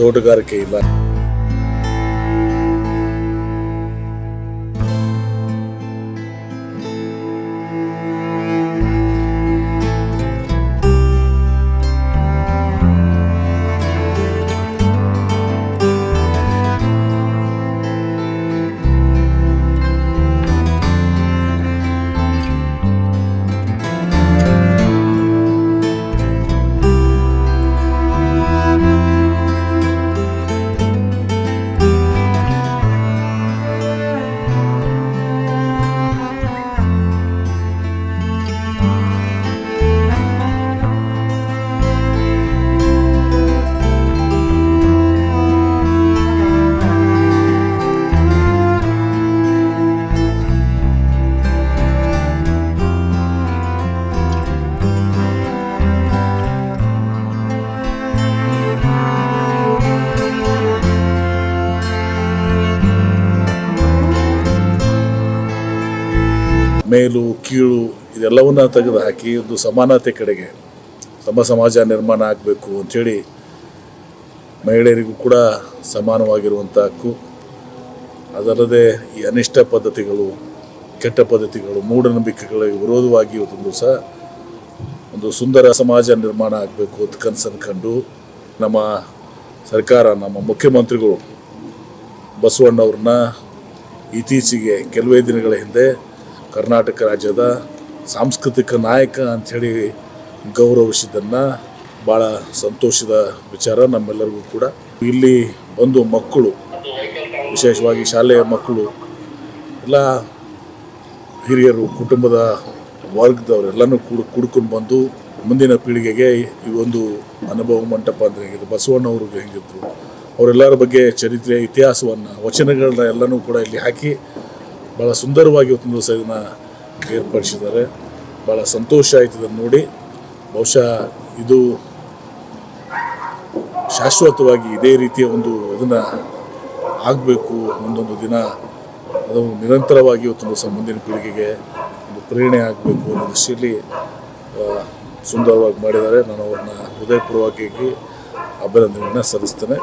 ತೋಟಗಾರಿಕೆ ಇಲ್ಲ. ಮೇಲು ಕೀಳು ಇದೆಲ್ಲವನ್ನ ತೆಗೆದು ಹಾಕಿ ಒಂದು ಸಮಾನತೆ ಕಡೆಗೆ ಸಮಾಜ ನಿರ್ಮಾಣ ಆಗಬೇಕು ಅಂಥೇಳಿ ಮಹಿಳೆಯರಿಗೂ ಕೂಡ ಸಮಾನವಾಗಿರುವಂಥ ಹಕ್ಕು, ಅದಲ್ಲದೆ ಈ ಅನಿಷ್ಟ ಪದ್ಧತಿಗಳು, ಕೆಟ್ಟ ಪದ್ಧತಿಗಳು, ಮೂಢನಂಬಿಕೆಗಳಿಗೆ ವಿರೋಧವಾಗಿ ಇವತ್ತೊಂದು ಸಹ ಒಂದು ಸುಂದರ ಸಮಾಜ ನಿರ್ಮಾಣ ಆಗಬೇಕು ಅಂತ ಕನಸನ್ನು ಕಂಡು ನಮ್ಮ ಸರ್ಕಾರ, ನಮ್ಮ ಮುಖ್ಯಮಂತ್ರಿಗಳು ಬಸವಣ್ಣವ್ರನ್ನ ಇತ್ತೀಚೆಗೆ ಕೆಲವೇ ದಿನಗಳ ಹಿಂದೆ ಕರ್ನಾಟಕ ರಾಜ್ಯದ ಸಾಂಸ್ಕೃತಿಕ ನಾಯಕ ಅಂಥೇಳಿ ಗೌರವಿಸಿದ್ದನ್ನು ಭಾಳ ಸಂತೋಷದ ವಿಚಾರ ನಮ್ಮೆಲ್ಲರಿಗೂ ಕೂಡ. ಇಲ್ಲಿ ಬಂದು ಮಕ್ಕಳು, ವಿಶೇಷವಾಗಿ ಶಾಲೆಯ ಮಕ್ಕಳು, ಎಲ್ಲ ಹಿರಿಯರು, ಕುಟುಂಬದ ವರ್ಗದವರೆಲ್ಲನೂ ಕುಡ್ಕೊಂಡು ಬಂದು ಮುಂದಿನ ಪೀಳಿಗೆಗೆ ಈ ಒಂದು ಅನುಭವ ಮಂಟಪ ಅಂದರೆ ಹೇಗಿದೆ, ಬಸವಣ್ಣವ್ರಿಗೆ ಹೆಂಗಿದ್ರು, ಅವರೆಲ್ಲರ ಬಗ್ಗೆ ಚರಿತ್ರೆ, ಇತಿಹಾಸವನ್ನು, ವಚನಗಳನ್ನ ಎಲ್ಲನೂ ಕೂಡ ಇಲ್ಲಿ ಹಾಕಿ ಭಾಳ ಸುಂದರವಾಗಿ ಇವತ್ತೊಂದು ದಿವಸ ಇದನ್ನು ಏರ್ಪಡಿಸಿದ್ದಾರೆ. ಭಾಳ ಸಂತೋಷ ಆಯ್ತು ಇದನ್ನು ನೋಡಿ. ಬಹುಶಃ ಇದು ಶಾಶ್ವತವಾಗಿ ಇದೇ ರೀತಿಯ ಒಂದು ಇದನ್ನು ಆಗಬೇಕು, ಒಂದೊಂದು ದಿನ ಅದು ನಿರಂತರವಾಗಿ ಇವತ್ತೊಂದು ದಿವಸ ಮುಂದಿನ ಪೀಳಿಗೆಗೆ ಒಂದು ಪ್ರೇರಣೆ ಆಗಬೇಕು ಅನ್ನೋ ದೃಷ್ಟಿಯಲ್ಲಿ ಸುಂದರವಾಗಿ ಮಾಡಿದ್ದಾರೆ. ನಾನು ಅವ್ರನ್ನ ಹೃದಯಪೂರ್ವಕವಾಗಿ ಅಭಿನಂದನೆಯನ್ನು ಸಲ್ಲಿಸ್ತೇನೆ.